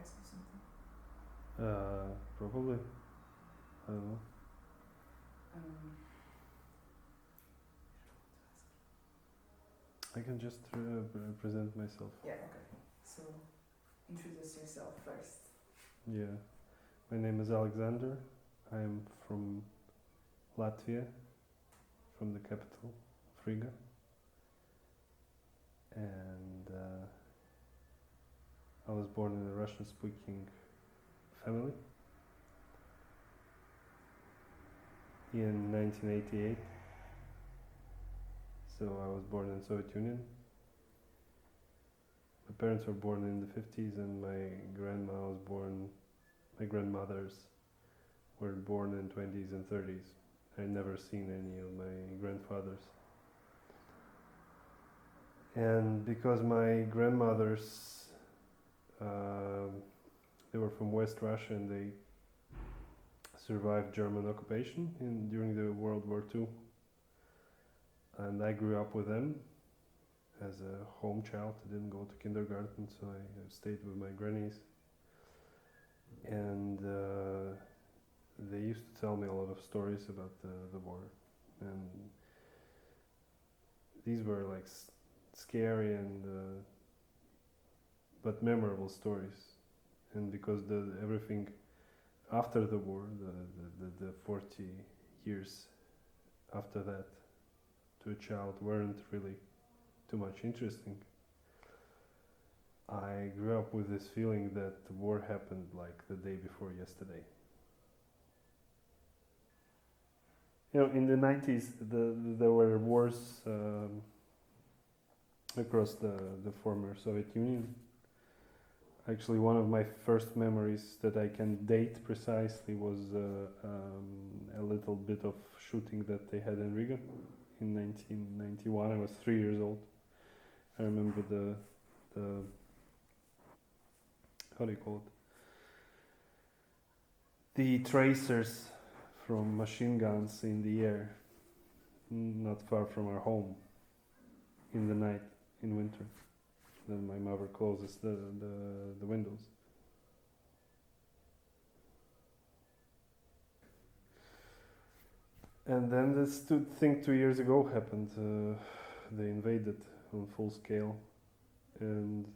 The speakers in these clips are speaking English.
prize or something? Probably. I don't know. I can just present myself. Yeah, okay. So, introduce yourself first. Yeah. My name is Alexander. I am from Latvia, from the capital, Riga. And I was born in a Russian-speaking family in 1988. So I was born in Soviet Union. My parents were born in the 50s, and my grandmothers were born in 20s and 30s. I'd never seen any of my grandfathers. And because my grandmothers, they were from West Russia, and they survived German occupation during the World War II. And I grew up with them as a home child. I didn't go to kindergarten, so I stayed with my grannies. And they used to tell me a lot of stories about the war. And these were like scary and but memorable stories. And because everything after the war, the 40 years after that, to a child weren't really too much interesting. I grew up with this feeling that the war happened like the day before yesterday. You know, in the 90s, there were wars across the former Soviet Union. Actually, one of my first memories that I can date precisely was a little bit of shooting that they had in Riga in 1991. I was 3 years old. I remember the how do you call it? The tracers from machine guns in the air, not far from our home, in the night, in winter. Then my mother closes the windows. And then this thing 2 years ago happened. They invaded on full scale, and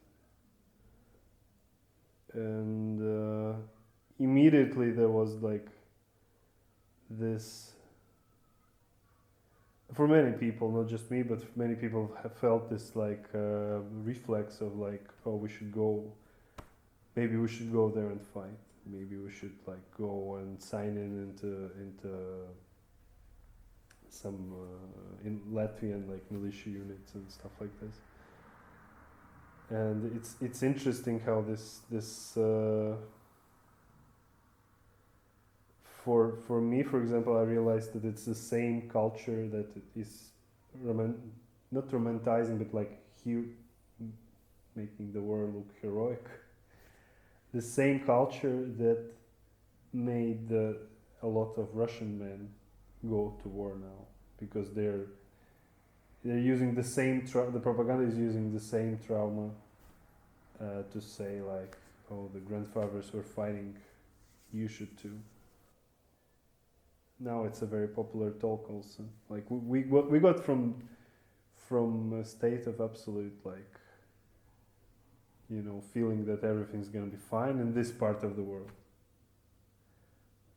immediately there was like this. For many people, not just me, but many people have felt this like reflex of like, oh, we should go. Maybe we should go there and fight. Maybe we should like go and sign into some in Latvian like militia units and stuff like this. And it's interesting how this for me, for example, I realized that it's the same culture that is not romanticizing, but like making the war look heroic. The same culture that made a lot of Russian men go to war now, because they're using the same the propaganda is using the same trauma to say like, oh, the grandfathers were fighting, you should too. Now it's a very popular talk also. Like we got from a state of absolute like, you know, feeling that everything's gonna be fine in this part of the world,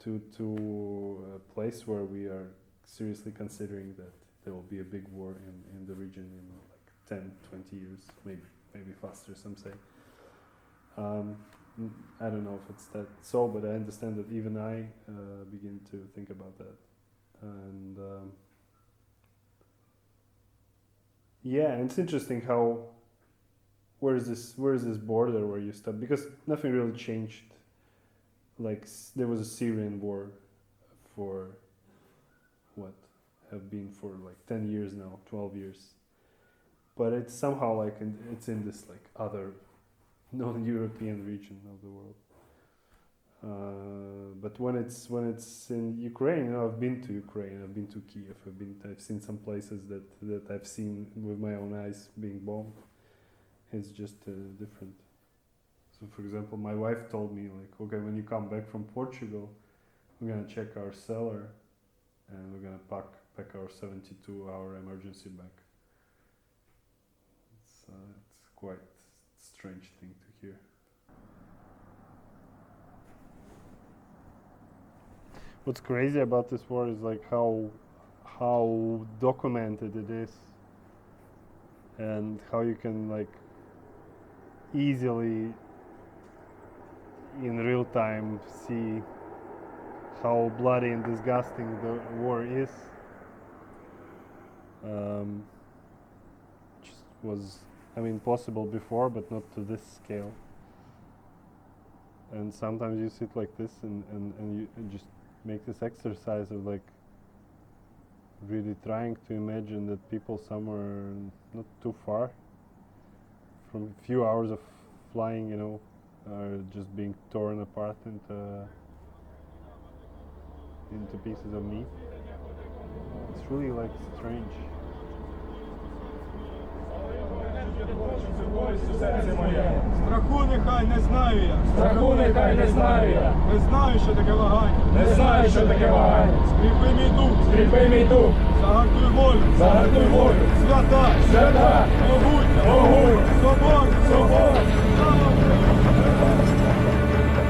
to a place where we are seriously considering that there will be a big war in the region in like 10, 20 years, maybe faster, some say. I don't know if it's that so, but I understand that even I begin to think about that. And yeah, and it's interesting how where is this border where you stop, because nothing really changed. Like there was a Syrian war for what have been for like 10 years now, 12 years, but it's somehow like it's in this like other non-European region of the world. But when it's in Ukraine, you know, I've been to Ukraine, I've been to Kiev, I've seen some places that I've seen with my own eyes being bombed. It's just different. So, for example, my wife told me, like, okay, when you come back from Portugal, we're gonna check our cellar, and we're gonna pack our 72-hour emergency bag. It's quite a strange thing to hear. What's crazy about this war is like how documented it is, and how you can like easily in real time see how bloody and disgusting the war is. Just was, I mean, possible before, but not to this scale. And sometimes you sit like this and you just make this exercise of like really trying to imagine that people somewhere not too far from a few hours of flying, you know, are just being torn apart into pieces of meat. It's really like strange. Страху нехай не знаю я. Страху нехай не знаю я. Не знаю, що таке вагання. Не знаю, що таке вагання. Скріпи мій дух. Скріпи мій дух. Загартуй волю. Загартуй волю. Свята. Свята. Могутня. Могутня. Соборна. Соборна.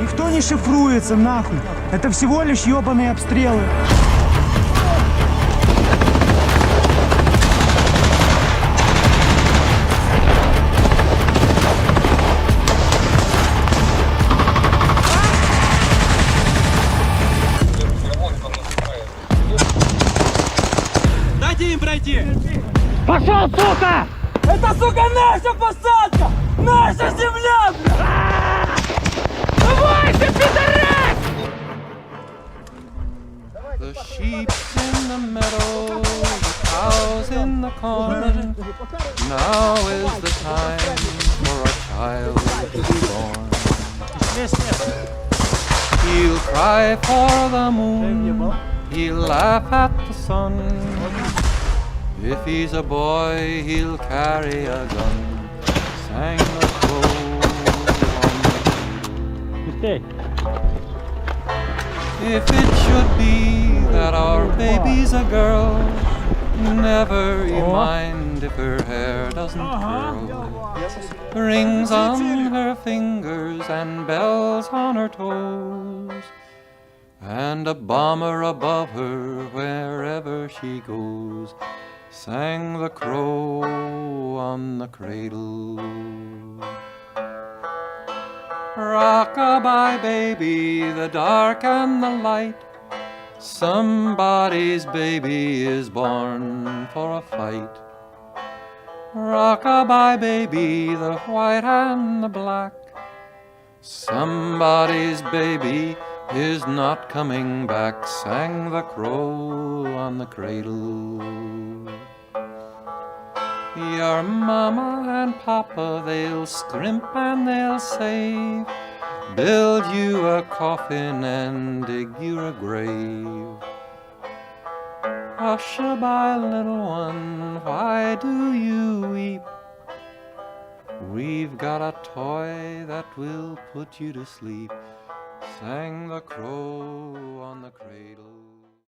Никто не шифруется, нахуй. Это всего лишь ебаные обстрелы. Дайте им пройти. Пошел, сука! Это, сука, наша посадка! Наша земля, бля! Давай, ты пидорас! The sheep's in the meadow, the cow's in the corn. Now is the time for a child to be born. He'll cry for the moon, he'll laugh at the sun. If he's a boy, he'll carry a gun. Sang the crow on the cradle. If it should be that our baby's a girl, never you mind if her hair doesn't curl. Rings on her fingers and bells on her toes, and a bomber above her wherever she goes. Sang the crow on the cradle. Rock-a-bye baby, the dark and the light. Somebody's baby is born for a fight. Rock-a-bye baby, the white and the black. Somebody's baby is not coming back. Sang the crow on the cradle. Your mama and papa, they'll scrimp and they'll save, build you a coffin and dig you a grave. Hush-a-bye, little one, why do you weep? We've got a toy that will put you to sleep. Sang the crow on the cradle.